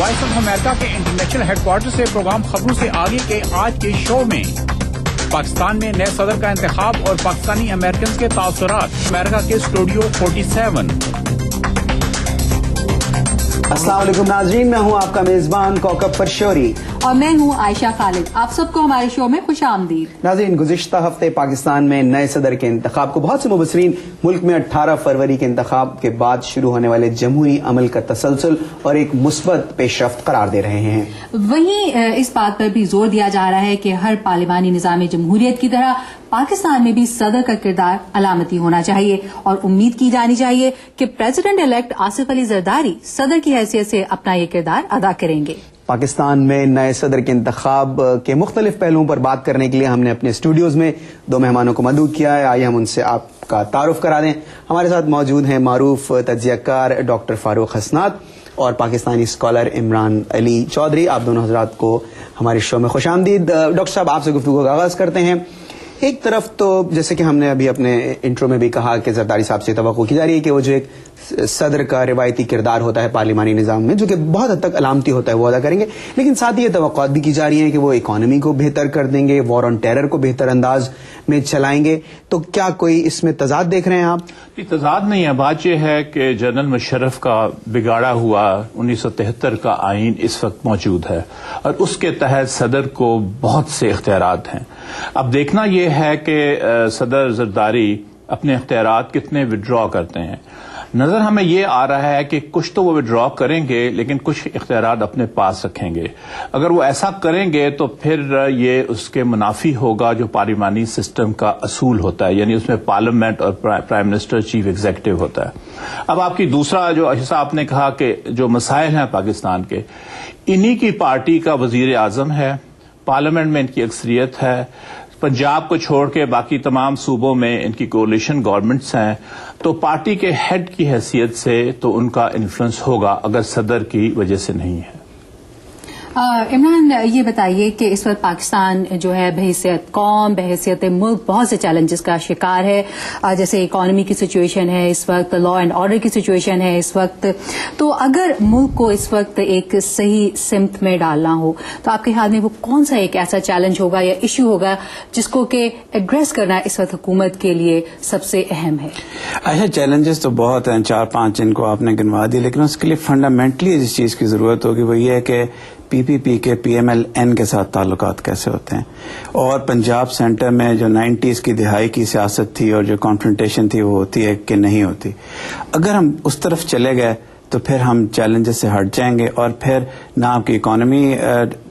Voice of America کے international head quarter سے programme خبروں سے آگے کے آج کے شو میں پاکستان میں نئے صدر کا انتخاب اور پاکستانی امریکنز کے تاثرات، امریکہ کے اسٹوڈیو 47۔ السلام علیکم ناظرین، میں ہوں آپ کا میزبان کوکب پرشوری اور میں ہوں عائشہ خالد۔ آپ سب کو ہمارے شو میں خوش آمدید۔ ناظرین، گزشتہ ہفتے پاکستان میں نئے صدر کے انتخاب کو بہت سے مبصرین ملک میں 18 فروری کے انتخاب کے بعد شروع ہونے والے جمہوری عمل کا تسلسل اور ایک مثبت پیش رفت قرار دے رہے ہیں۔ وہیں اس بات پر بھی زور دیا جا رہا ہے کہ ہر پارلیمانی نظام جمہوریت کی طرح پاکستان میں بھی صدر کا کردار علامتی ہونا چاہیے اور امید کی جانی چاہیے کہ پریزیڈنٹ الیکٹ آصف علی زرداری صدر کی حیثیت سے اپنا یہ کردار ادا کریں گے۔ پاکستان میں نئے صدر کے انتخاب کے مختلف پہلوؤں پر بات کرنے کے لیے ہم نے اپنے اسٹوڈیوز میں 2 مہمانوں کو مدعو کیا ہے۔ آئیے ہم ان سے آپ کا تعارف کرا دیں۔ ہمارے ساتھ موجود ہیں معروف تجزیہ کار ڈاکٹر فاروق حسنات اور پاکستانی اسکالر عمران علی چودھری۔ آپ دونوں حضرات کو ہمارے شو میں خوش آمدید۔ ڈاکٹر صاحب، آپ سے گفتگو کا آغاز کرتے ہیں۔ ایک طرف تو جیسے کہ ہم نے ابھی اپنے انٹرو میں بھی کہا کہ زرداری صاحب سے توقع کی جا رہی ہے کہ وہ جو ایک صدر کا روایتی کردار ہوتا ہے پارلیمانی نظام میں، جو کہ بہت حد تک علامتی ہوتا ہے، وہ ادا کریں گے، لیکن ساتھ ہی یہ توقعات بھی کی جا رہی ہیں کہ وہ اکانومی کو بہتر کر دیں گے، وار آن ٹیرر کو بہتر انداز میں چلائیں گے۔ تو کیا کوئی اس میں تضاد دیکھ رہے ہیں آپ؟ تضاد نہیں ہے، بات یہ ہے کہ جنرل مشرف کا بگاڑا ہوا 1973 کا آئین اس وقت موجود ہے اور اس کے تحت صدر کو بہت سے اختیارات ہیں۔ اب دیکھنا یہ ہے کہ صدر زرداری اپنے اختیارات کتنے وڈرا کرتے ہیں۔ نظر ہمیں یہ آ رہا ہے کہ کچھ تو وہ وڈرا کریں گے لیکن کچھ اختیارات اپنے پاس رکھیں گے۔ اگر وہ ایسا کریں گے تو پھر یہ اس کے منافی ہوگا جو پارلیمانی سسٹم کا اصول ہوتا ہے، یعنی اس میں پارلیمنٹ اور پرائم منسٹر چیف ایگزیکٹو ہوتا ہے۔ اب آپ کی دوسرا جو حصہ آپ نے کہا کہ جو مسائل ہیں پاکستان کے، انہی کی پارٹی کا وزیر اعظم ہے، پارلیمنٹ میں ان کی اکثریت ہے، پنجاب کو چھوڑ کے باقی تمام صوبوں میں ان کی کولیشن گورنمنٹس ہیں، تو پارٹی کے ہیڈ کی حیثیت سے تو ان کا انفلوئنس ہوگا اگر صدر کی وجہ سے نہیں ہے۔ عمران، یہ بتائیے کہ اس وقت پاکستان جو ہے بحیثیت قوم، بحیثیت ملک بہت سے چیلنجز کا شکار ہے، جیسے اکانومی کی سچویشن ہے اس وقت، لا اینڈ آرڈر کی سچویشن ہے اس وقت۔ تو اگر ملک کو اس وقت ایک صحیح سمت میں ڈالنا ہو تو آپ کے خیال میں وہ کون سا ایک ایسا چیلنج ہوگا یا ایشو ہوگا جس کو کہ ایڈریس کرنا اس وقت حکومت کے لیے سب سے اہم ہے؟ ایسے چیلنجز تو بہت ہیں، 4-5 جن کو آپ نے گنوا دی، لیکن اس کے لیے فنڈامنٹلی جس چیز کی ضرورت ہوگی وہ یہ ہے کہ PPP کے PMLN کے ساتھ تعلقات کیسے ہوتے ہیں، اور پنجاب سینٹر میں جو 90s کی دہائی کی سیاست تھی اور جو کانفرنٹیشن تھی وہ ہوتی ہے کہ نہیں ہوتی۔ اگر ہم اس طرف چلے گئے تو پھر ہم چیلنجز سے ہٹ جائیں گے اور پھر نہ آپ کی اکانومی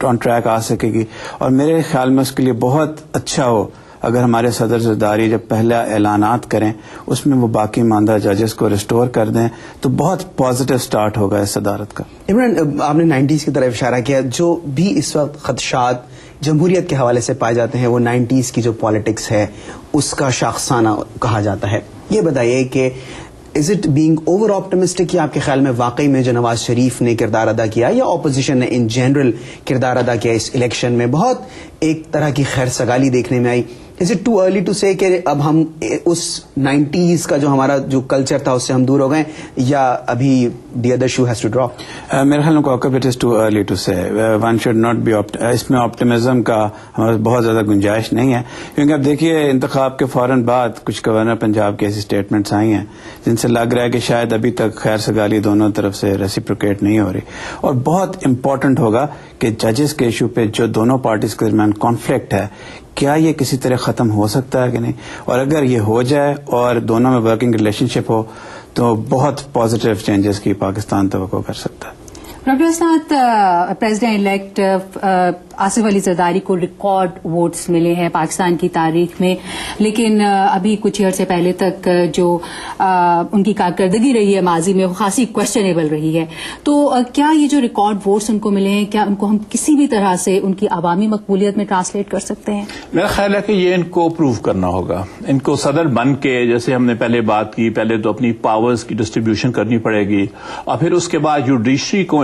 آن ٹریک آ سکے گی، اور میرے خیال میں اس کے لیے بہت اچھا ہو اگر ہمارے صدر زرداری جب پہلا اعلانات کریں اس میں وہ باقی ماندہ ججز کو ریسٹور کر دیں تو بہت پازیٹیو سٹارٹ ہوگا اس صدارت کا۔ عمران، آپ نے 90s کی طرف اشارہ کیا، جو بھی اس وقت خدشات جمہوریت کے حوالے سے پائے جاتے ہیں وہ 90s کی جو پالیٹکس ہے اس کا شاخسانہ کہا جاتا ہے۔ یہ بتائیے کہ is it being over optimistic, یا آپ کے خیال میں واقعی میں جو نواز شریف نے کردار ادا کیا یا اپوزیشن نے ان جنرل کردار ادا کیا اس الیکشن میں، بہت ایک طرح کی خیر سگالی دیکھنے میں آئی؟ Is it too early to say کہ اب ہم اس 90s کا جو ہمارا جو کلچر تھا اس سے ہم دور ہو گئے، یا ابھی the other shoe has to drop? میرے خیال میں it is too early to say, one should not be, اس میں آپٹمزم کا ہمارے بہت زیادہ گنجائش نہیں ہے، کیونکہ اب دیکھیے انتخاب کے فوراً بعد کچھ گورنر پنجاب کی ایسی اسٹیٹمنٹس آئی ہیں جن سے لگ رہا ہے کہ شاید ابھی تک خیر سگالی دونوں طرف سے ریسیپروکیٹ نہیں ہو رہی، اور بہت امپورٹنٹ ہوگا کہ ججز کے ایشو پہ جو دونوں پارٹیز کے درمیان کانفلکٹ ہے کیا یہ کسی طرح ختم ہو سکتا ہے کہ نہیں، اور اگر یہ ہو جائے اور دونوں میں ورکنگ ریلیشن شپ ہو تو بہت پازیٹیو چینجز کی پاکستان توقع کر سکتا ہے۔ ڈاکٹر حسنات، پریزیڈنٹ الیکٹ آصف علی زرداری کو ریکارڈ ووٹس ملے ہیں پاکستان کی تاریخ میں، لیکن ابھی کچھ عرصے پہلے تک جو ان کی کارکردگی رہی ہے ماضی میں وہ خاصی کوشچنیبل رہی ہے، تو کیا یہ جو ریکارڈ ووٹس ان کو ملے ہیں کیا ان کو ہم کسی بھی طرح سے ان کی عوامی مقبولیت میں ٹرانسلیٹ کر سکتے ہیں؟ میرا خیال ہے کہ یہ ان کو پروو کرنا ہوگا، ان کو صدر بن کے، جیسے ہم نے پہلے بات کی، پہلے تو اپنی پاورز کی ڈسٹریبیوشن کرنی پڑے گی اور پھر اس کے بعد جوڈیشری کو